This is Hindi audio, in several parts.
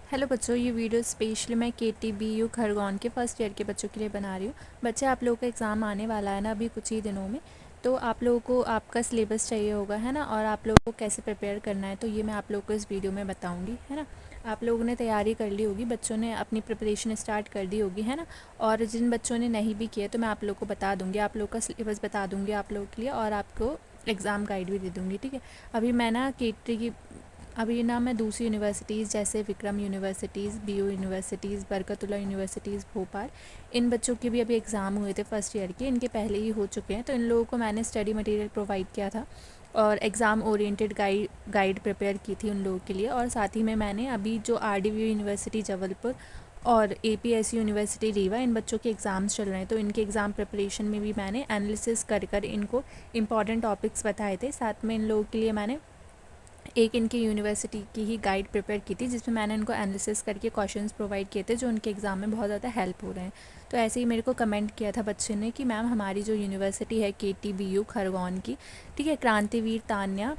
हेलो बच्चों, ये वीडियो स्पेशली मैं KTBU खरगोन के फर्स्ट ईयर के बच्चों के लिए बना रही हूँ। बच्चे, आप लोगों का एग्ज़ाम आने वाला है ना अभी कुछ ही दिनों में। तो आप लोगों को आपका सिलेबस चाहिए होगा, है ना, और आप लोगों को कैसे प्रिपेयर करना है तो ये मैं आप लोगों को इस वीडियो में बताऊँगी, है ना। आप लोगों ने तैयारी कर ली होगी, बच्चों ने अपनी प्रिपरेशन स्टार्ट कर दी होगी, है ना। और जिन बच्चों ने नहीं भी किया तो मैं आप लोग को बता दूँगी, आप लोग का सिलेबस बता दूँगी आप लोगों के लिए, और आपको एग्ज़ाम गाइड भी दे दूँगी, ठीक है। अभी मैं ना केटी की अभी ना मैं दूसरी यूनिवर्सिटीज़ जैसे Vikram universities, BU universities, Barkatullah universities Bhopal, इन बच्चों के भी अभी एग्ज़ाम हुए थे फर्स्ट ईयर के, इनके पहले ही हो चुके हैं। तो इन लोगों को मैंने स्टडी मटेरियल प्रोवाइड किया था और एग्ज़ाम ओरिएंटेड गाइड प्रिपेयर की थी उन लोगों के लिए। और साथ ही में मैंने अभी जो RDV यूनिवर्सिटी जबलपुर और APSU यूनिवर्सिटी रीवा, इन बच्चों के एग्ज़ाम्स चल रहे हैं, तो इनके एग्ज़ाम प्रिपरेशन में भी मैंने एनालिसिस कर इनको इंपॉर्टेंट टॉपिक्स बताए थे। साथ में इन लोगों के लिए मैंने एक इनकी यूनिवर्सिटी की ही गाइड प्रिपेयर की थी, जिसमें मैंने इनको एनालिसिस करके क्वेश्चंस प्रोवाइड किए थे जो उनके एग्ज़ाम में बहुत ज़्यादा हेल्प हो रहे हैं। तो ऐसे ही मेरे को कमेंट किया था बच्चे ने कि मैम हमारी जो यूनिवर्सिटी है KTBU खरगोन की, ठीक है, क्रांतिवीर तान्या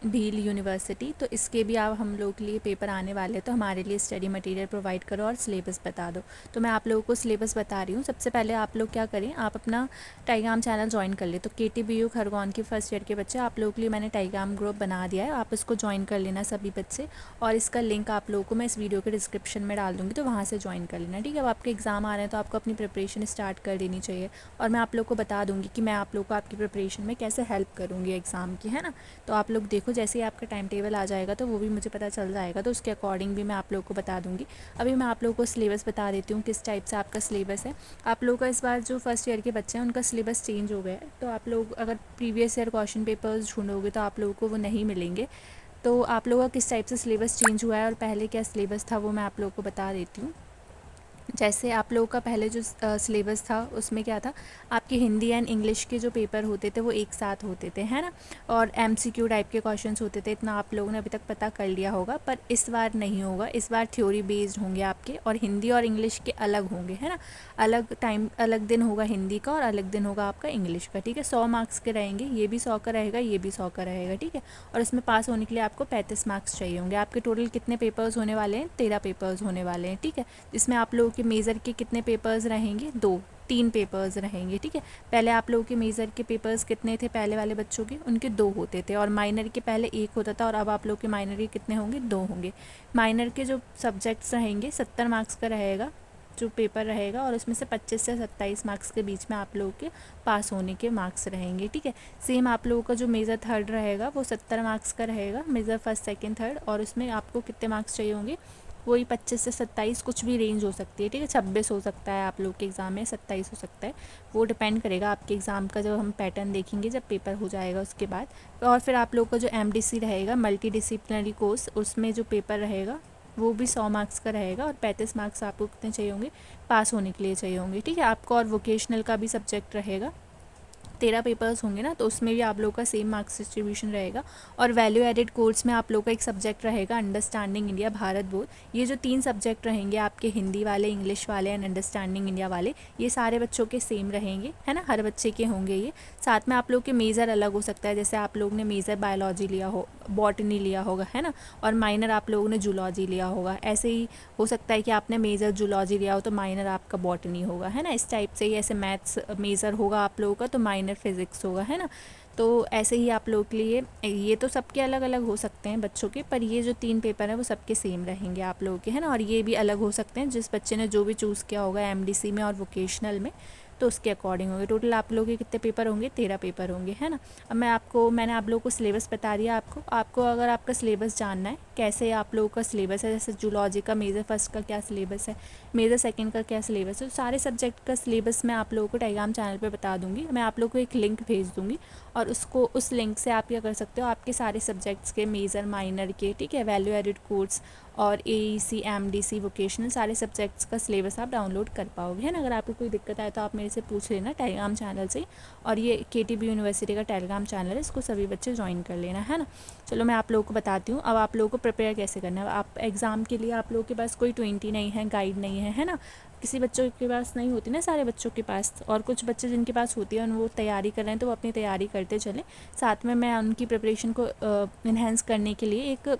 भील यूनिवर्सिटी, तो इसके भी आप हम लोग के लिए पेपर आने वाले हैं, तो हमारे लिए स्टडी मटेरियल प्रोवाइड करो और सिलेबस बता दो। तो मैं आप लोगों को सिलेबस बता रही हूँ। सबसे पहले आप लोग क्या करें, आप अपना टेलीग्राम चैनल ज्वाइन कर ले। तो KTBU खरगोन के फर्स्ट ईयर के बच्चे, आप लोगों के लिए मैंने टेलीग्राम ग्रुप बना दिया है, आप इसको ज्वाइन कर लेना सभी बच्चे। और इसका लिंक आप लोगों को मैं इस वीडियो के डिस्क्रिप्शन में डाल दूँगी, तो वहाँ से ज्वाइन कर लेना, ठीक है। अब आपके एग्ज़ाम आ रहे हैं तो आपको अपनी प्रिपरेशन स्टार्ट कर देनी चाहिए, और मैं आप लोग को बता दूँगी कि मैं आप लोग को आपकी प्रिपरेशन में कैसे हेल्प करूँगी एग्ज़ाम की, है ना। तो आप लोग देखो, जैसे ही आपका टाइम टेबल आ जाएगा तो वो भी मुझे पता चल जाएगा, तो उसके अकॉर्डिंग भी मैं आप लोगों को बता दूँगी। अभी मैं आप लोगों को सिलेबस बता देती हूँ किस टाइप से आपका सिलेबस है। आप लोगों का इस बार जो फर्स्ट ईयर के बच्चे हैं उनका सिलेबस चेंज हो गया है, तो आप लोग अगर प्रीवियस ईयर क्वेश्चन पेपर्स ढूंढोगे तो आप लोगों को वो नहीं मिलेंगे। तो आप लोगों का किस टाइप से सिलेबस चेंज हुआ है और पहले क्या सिलेबस था वो मैं आप लोगों को बता देती हूँ। जैसे आप लोगों का पहले जो सिलेबस था उसमें क्या था, आपके हिंदी एंड इंग्लिश के जो पेपर होते थे वो एक साथ होते थे, है ना। और MCQ टाइप के क्वेश्चंस होते थे, इतना आप लोगों ने अभी तक पता कर लिया होगा। पर इस बार नहीं होगा, इस बार थ्योरी बेस्ड होंगे आपके, और हिंदी और इंग्लिश के अलग होंगे, है ना। अलग टाइम, अलग दिन होगा हिंदी का और अलग दिन होगा आपका इंग्लिश का, ठीक है। 100 मार्क्स के रहेंगे, ये भी 100 का रहेगा, ये भी 100 का रहेगा, ठीक है। और इसमें पास होने के लिए आपको 35 मार्क्स चाहिए होंगे। आपके टोटल कितने पेपर्स होने वाले हैं, 13 पेपर्स होने वाले हैं, ठीक है। इसमें आप लोगों के मेज़र के कितने पेपर्स रहेंगे, 3 पेपर्स रहेंगे, ठीक है। पहले आप लोगों के मेज़र के पेपर्स कितने थे, पहले वाले बच्चों के उनके 2 होते थे, और माइनर के पहले 1 होता था, और अब आप लोग के माइनर के कितने होंगे, 2 होंगे। माइनर के जो सब्जेक्ट्स रहेंगे 70 मार्क्स का रहेगा जो पेपर रहेगा, और उसमें से 25 से 27 मार्क्स के बीच में आप लोगों के पास होने के मार्क्स रहेंगे, ठीक है। सेम आप लोगों का जो मेज़र थर्ड रहेगा वो 70 मार्क्स का रहेगा, मेज़र फर्स्ट सेकंड थर्ड, और उसमें आपको कितने मार्क्स चाहिए होंगे, वही 25 से 27, कुछ भी रेंज हो सकती है, ठीक है। 26 हो सकता है आप लोग के एग्ज़ाम में, 27 हो सकता है, वो डिपेंड करेगा आपके एग्ज़ाम का, जब हम पैटर्न देखेंगे जब पेपर हो जाएगा उसके बाद। और फिर आप लोग का जो MDC रहेगा, मल्टी डिसिप्लिनरी कोर्स, उसमें जो पेपर रहेगा वो भी 100 मार्क्स का रहेगा, और 35 मार्क्स आपको कितने चाहिए होंगे, पास होने के लिए चाहिए होंगे, ठीक है। आपको और वोकेशनल का भी सब्जेक्ट रहेगा, 13 पेपर्स होंगे ना, तो उसमें भी आप लोग का सेम मार्क्स डिस्ट्रीब्यूशन रहेगा। और वैल्यू एडेड कोर्स में आप लोग का एक सब्जेक्ट रहेगा अंडरस्टैंडिंग इंडिया भारत बोर्ड। ये जो 3 सब्जेक्ट रहेंगे आपके, हिंदी वाले, इंग्लिश वाले एंड अंडरस्टैंडिंग इंडिया वाले, ये सारे बच्चों के सेम रहेंगे, है ना, हर बच्चे के होंगे ये। साथ में आप लोग के मेज़र अलग हो सकता है, जैसे आप लोग ने मेज़र बायोलॉजी लिया हो, बॉटनी लिया होगा, है ना, और माइनर आप लोगों ने जूलॉजी लिया होगा। ऐसे ही हो सकता है कि आपने मेज़र जूलॉजी लिया हो तो माइनर आपका बॉटनी होगा, है ना। इस टाइप से ही ऐसे मैथ्स मेज़र होगा आप लोगों का तो माइनर फिज़िक्स होगा, है ना। तो ऐसे ही आप लोग के लिए ये तो सबके अलग अलग हो सकते हैं बच्चों के, पर ये जो 3 पेपर हैं वो सबके सेम रहेंगे आप लोगों के, है ना। और ये भी अलग हो सकते हैं, जिस बच्चे ने जो भी चूज़ किया होगा MDC में और वोकेशनल में, तो उसके अकॉर्डिंग होंगे। टोटल आप लोगों के कितने पेपर होंगे, 13 पेपर होंगे, है ना। अब मैंने आप लोगों को सिलेबस बता दिया। आपको अगर आपका सिलेबस जानना है कैसे आप लोगों का सिलेबस है, जैसे जूलॉजी का मेजर फर्स्ट का क्या सिलेबस है, मेजर सेकंड का क्या सिलेबस है, तो सारे सब्जेक्ट का सिलेबस मैं आप लोगों को टेलीग्राम चैनल पे बता दूंगी। मैं आप लोगों को एक लिंक भेज दूंगी, और उस लिंक से आप क्या कर सकते हो, आपके सारे सब्जेक्ट्स के मेजर माइनर के, ठीक है, वैल्यू एडेड कोर्स और AEC MDC वोकेशनल सारे सब्जेक्ट्स का सिलेबस आप डाउनलोड कर पाओगे, है ना। अगर आपको कोई दिक्कत आए तो आप मेरे से पूछ लेना टेलीग्राम चैनल से। और ये KTB यूनिवर्सिटी का टेलीग्राम चैनल है, इसको सभी बच्चे ज्वाइन कर लेना, है ना। चलो मैं आप लोगों को बताती हूँ अब आप लोगों को प्रिपेयर कैसे करना है। आप एग्ज़ाम के लिए आप लोगों के पास कोई 20 नहीं है, गाइड नहीं है, है ना। किसी बच्चों के पास नहीं होती ना, सारे बच्चों के पास, और कुछ बच्चे जिनके पास होती है वो तैयारी कर रहे हैं तो वो अपनी तैयारी करते चलें। साथ में मैं उनकी प्रिपरेशन को इन्हेंस करने के लिए एक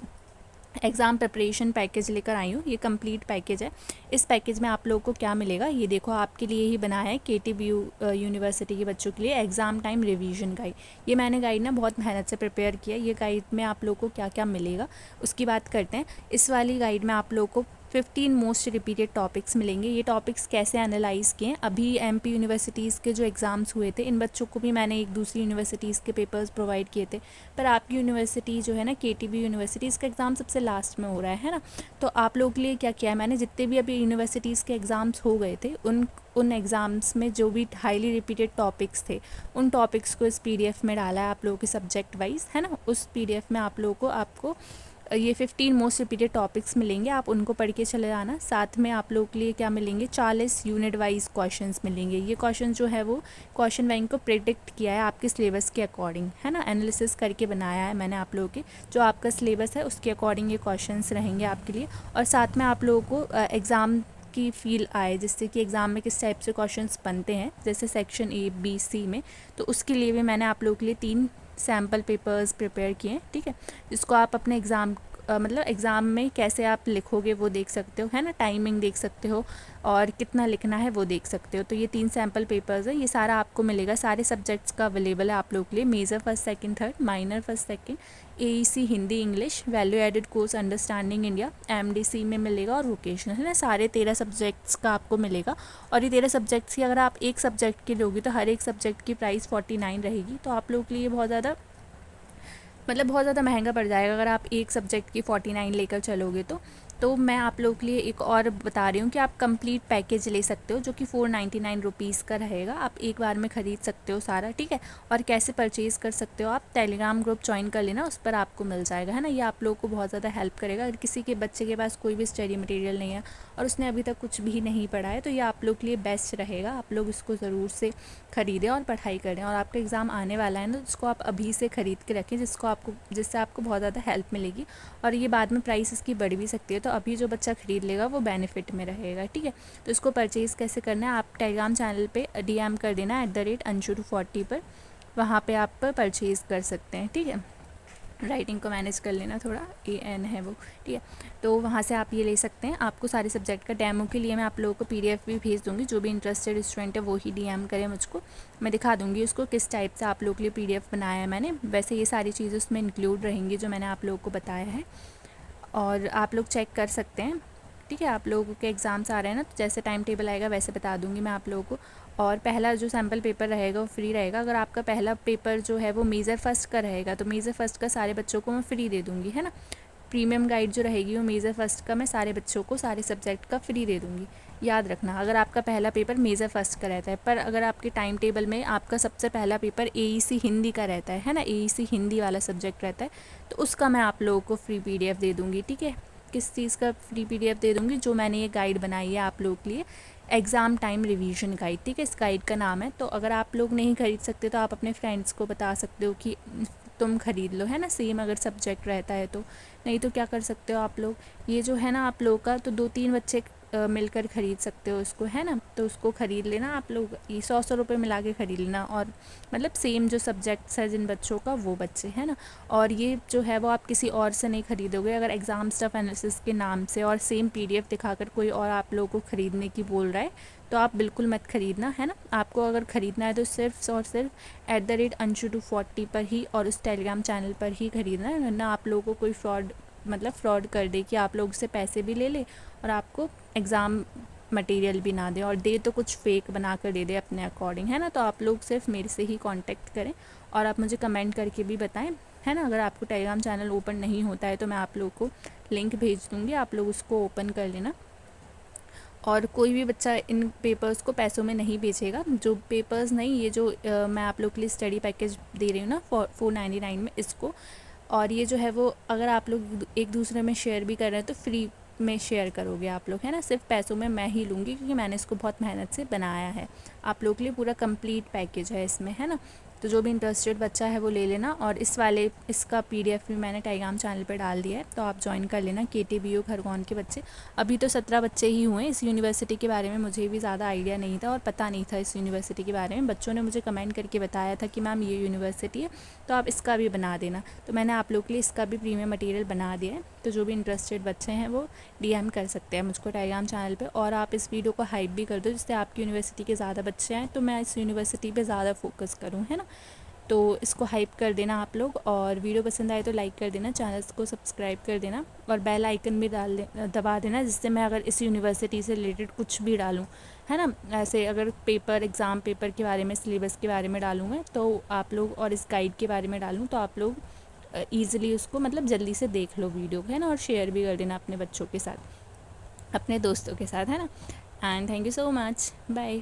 एग्ज़ाम प्रिपरेशन पैकेज लेकर आई हूँ। ये कंप्लीट पैकेज है। इस पैकेज में आप लोगों को क्या मिलेगा, ये देखो आपके लिए ही बनाया है केटीबीयू यूनिवर्सिटी के बच्चों के लिए एग्ज़ाम टाइम रिवीजन गाइड। ये मैंने गाइड ना बहुत मेहनत से प्रिपेयर किया। ये गाइड में आप लोगों को क्या क्या मिलेगा उसकी बात करते हैं। इस वाली गाइड में आप लोगों को 15 मोस्ट रिपीटेड टॉपिक्स मिलेंगे। ये टॉपिक्स कैसे एनालाइज़ किए हैं, अभी एमपी यूनिवर्सिटीज़ के जो एग्ज़ाम्स हुए थे, इन बच्चों को भी मैंने एक दूसरी यूनिवर्सिटीज़ के पेपर्स प्रोवाइड किए थे, पर आपकी यूनिवर्सिटी जो है ना केटीबी यूनिवर्सिटी, इसका एग्ज़ाम सबसे लास्ट में हो रहा है ना। तो आप लोगों के लिए क्या किया है मैंने, जितने भी अभी यूनिवर्सिटीज़ के एग्ज़ाम्स हो गए थे उन एग्ज़ाम्स में जो भी हाईली रिपीटेड टॉपिक्स थे उन टॉपिक्स को इस पीडीएफ में डाला है आप लोगों के सब्जेक्ट वाइज, है ना। उस पीडीएफ में आप लोगों को आपको ये 15 मोस्ट रिपीटेड टॉपिक्स मिलेंगे, आप उनको पढ़ के चले जाना। साथ में आप लोगों के लिए क्या मिलेंगे, 40 यूनिट वाइज क्वेश्चंस मिलेंगे। ये क्वेश्चन जो है वो क्वेश्चन बैंक को प्रिडिक्ट किया है आपके सिलेबस के अकॉर्डिंग, है ना, एनालिसिस करके बनाया है मैंने आप लोगों के। जो आपका सिलेबस है उसके अकॉर्डिंग ये क्वेश्चंस रहेंगे आपके लिए। और साथ में आप लोगों को एग्ज़ाम की फील आए, जिससे कि एग्ज़ाम में किस टाइप से क्वेश्चंस बनते हैं, जैसे सेक्शन ए बी सी में, तो उसके लिए भी मैंने आप लोगों के लिए 3 सैम्पल पेपर्स प्रिपेयर किए हैं, ठीक है, जिसको आप अपने एग्ज़ाम मतलब एग्ज़ाम में कैसे आप लिखोगे वो देख सकते हो, है ना, टाइमिंग देख सकते हो और कितना लिखना है वो देख सकते हो। तो ये 3 सैम्पल पेपर्स है, ये सारा आपको मिलेगा, सारे सब्जेक्ट्स का अवेलेबल है आप लोग के लिए। Major first second third, minor first second, AEC Hindi English, value added course understanding India MDC में मिलेगा, और वोकेशनल, है ना। सारे 13 सब्जेक्ट्स का आपको मिलेगा। और ये 13 सब्जेक्ट्स की अगर आप एक सब्जेक्ट की लोगी तो हर एक सब्जेक्ट की प्राइस 49 रहेगी। तो आप लोग के लिए बहुत ज़्यादा बहुत ज़्यादा महंगा पड़ जाएगा अगर आप एक सब्जेक्ट की 49 लेकर चलोगे तो मैं आप लोगों के लिए एक और बता रही हूँ कि आप कंप्लीट पैकेज ले सकते हो, जो कि 499 रुपीज़ का रहेगा। आप एक बार में ख़रीद सकते हो सारा, ठीक है। और कैसे परचेज़ कर सकते हो, आप टेलीग्राम ग्रुप ज्वाइन कर लेना, उस पर आपको मिल जाएगा, है ना। ये आप लोगों को बहुत ज़्यादा हेल्प करेगा। अगर किसी के बच्चे के पास कोई भी स्टडी मटेरियल नहीं है और उसने अभी तक कुछ भी नहीं पढ़ा है, तो ये आप लोग के लिए बेस्ट रहेगा। आप लोग इसको ज़रूर से ख़रीदें और पढ़ाई करें। और आपका एग्ज़ाम आने वाला है ना, जिसको आप अभी से ख़रीद के रखें, जिससे आपको बहुत ज़्यादा हेल्प मिलेगी। और ये बाद में प्राइस इसकी बढ़ भी सकती है, तो अभी जो बच्चा ख़रीद लेगा वो बेनिफिट में रहेगा, ठीक है। तो इसको परचेज़ कैसे करना है, आप टेलीग्राम चैनल पे डीएम कर देना @Anju240 पर, वहाँ पे आप परचेज़ कर सकते हैं, ठीक है। राइटिंग को मैनेज कर लेना, थोड़ा AN है वो, ठीक है। तो वहाँ से आप ये ले सकते हैं। आपको सारे सब्जेक्ट का डेमो के लिए मैं आप लोगों को PDF भी भेज दूँगी। जो भी इंटरेस्टेड स्टूडेंट है वो ही DM करें मुझको, मैं दिखा दूँगी उसको किस टाइप से आप लोगों के लिए PDF बनाया है मैंने। वैसे ये सारी चीज़ें उसमें इंक्लूड रहेंगी जो मैंने आप लोगों को बताया है, और आप लोग चेक कर सकते हैं, ठीक है। आप लोगों के एग्ज़ाम्स आ रहे हैं ना, तो जैसे टाइम टेबल आएगा वैसे बता दूँगी मैं आप लोगों को। और पहला जो सैम्पल पेपर रहेगा वो फ्री रहेगा। अगर आपका पहला पेपर जो है वो मेजर फर्स्ट का रहेगा, तो मेजर फर्स्ट का सारे बच्चों को मैं फ्री दे दूँगी, है ना। प्रीमियम गाइड जो रहेगी वो मेजर फर्स्ट का मैं सारे बच्चों को सारे सब्जेक्ट का फ्री दे दूँगी। याद रखना, अगर आपका पहला पेपर मेजर फर्स्ट का रहता है, पर अगर आपके टाइम टेबल में आपका सबसे पहला पेपर AEC हिंदी का रहता है ना, AEC हिंदी वाला सब्जेक्ट रहता है, तो उसका मैं आप लोगों को फ्री PDF दे दूँगी, ठीक है। किस चीज़ का फ्री PDF दे दूँगी, जो मैंने ये गाइड बनाई है आप लोगों के लिए, एग्ज़ाम टाइम रिवीजन गाइड, ठीक है, इस गाइड का नाम है। तो अगर आप लोग नहीं खरीद सकते तो आप अपने फ्रेंड्स को बता सकते हो कि तुम खरीद लो, है ना, सेम अगर सब्जेक्ट रहता है तो। नहीं तो क्या कर सकते हो आप लोग, ये जो है ना आप लोग का, तो 2-3 बच्चे मिलकर ख़रीद सकते हो इसको, है ना। तो उसको ख़रीद लेना आप लोग, ये 100 रुपये मिला के ख़रीद लेना। और सेम जो सब्जेक्ट्स है जिन बच्चों का, वो बच्चे, है ना। और ये जो है वो आप किसी और से नहीं ख़रीदोगे। अगर एग्ज़ाम स्टफ एनालिसिस के नाम से और सेम PDF दिखाकर कोई और आप लोगों को ख़रीदने की बोल रहा है, तो आप बिल्कुल मत ख़रीदना, है ना। आपको अगर ख़रीदना है तो सिर्फ और सिर्फ @Anju240 पर ही और उस टेलीग्राम चैनल पर ही ख़रीदना है, वरना आप लोगों को कोई फ्रॉड कर दे कि आप लोग से पैसे भी ले ले और आपको एग्ज़ाम मटेरियल भी ना दे, और दे तो कुछ फेक बना कर दे अपने अकॉर्डिंग, है ना। तो आप लोग सिर्फ मेरे से ही कांटेक्ट करें और आप मुझे कमेंट करके भी बताएं, है ना। अगर आपको टेलीग्राम चैनल ओपन नहीं होता है तो मैं आप लोग को लिंक भेज दूँगी, आप लोग उसको ओपन कर लेना। और कोई भी बच्चा इन पेपर्स को पैसों में नहीं बेचेगा। जो पेपर्स नहीं, ये जो मैं आप लोग के लिए स्टडी पैकेज दे रही हूँ ना 499 में, इसको, और ये जो है वो अगर आप लोग एक दूसरे में शेयर भी कर रहे हैं तो फ्री में शेयर करोगे आप लोग, है ना। सिर्फ पैसों में मैं ही लूँगी, क्योंकि मैंने इसको बहुत मेहनत से बनाया है। आप लोग के लिए पूरा कंप्लीट पैकेज है इसमें, है ना। तो जो भी इंटरेस्टेड बच्चा है वो ले लेना। और इसका PDF भी मैंने टेलीग्राम चैनल पर डाल दिया है, तो आप ज्वाइन कर लेना। KTBU खरगोन के बच्चे, अभी तो 17 बच्चे ही हुए। इस यूनिवर्सिटी के बारे में मुझे भी ज़्यादा आइडिया नहीं था और पता नहीं था इस यूनिवर्सिटी के बारे में। बच्चों ने मुझे कमेंट करके बताया था कि मैम ये यूनिवर्सिटी है, तो आप इसका भी बना देना। तो मैंने आप लोग के लिए इसका भी प्रीमियम मटेरियल बना दिया है। तो जो भी इंटरेस्टेड बच्चे हैं वो DM कर सकते हैं मुझको टेलीग्राम चैनल पे। और आप इस वीडियो को हाइप भी कर दो, जिससे आपकी यूनिवर्सिटी के ज़्यादा बच्चे आएँ, तो मैं इस यूनिवर्सिटी पे ज़्यादा फोकस करूँ, है ना। तो इसको हाइप कर देना आप लोग, और वीडियो पसंद आए तो लाइक कर देना, चैनल को सब्सक्राइब कर देना, और बेल आइकन भी दबा देना, जिससे मैं अगर इस यूनिवर्सिटी से रिलेटेड कुछ भी डालूँ, है ना, ऐसे अगर एग्ज़ाम पेपर के बारे में, सिलेबस के बारे में डालूँ मैं, तो आप लोग, और इस गाइड के बारे में डालूँ, तो आप लोग ईज़िली उसको मतलब जल्दी से देख लो वीडियो को, है ना। और शेयर भी कर देना अपने बच्चों के साथ, अपने दोस्तों के साथ, है ना। And thank you so much, bye.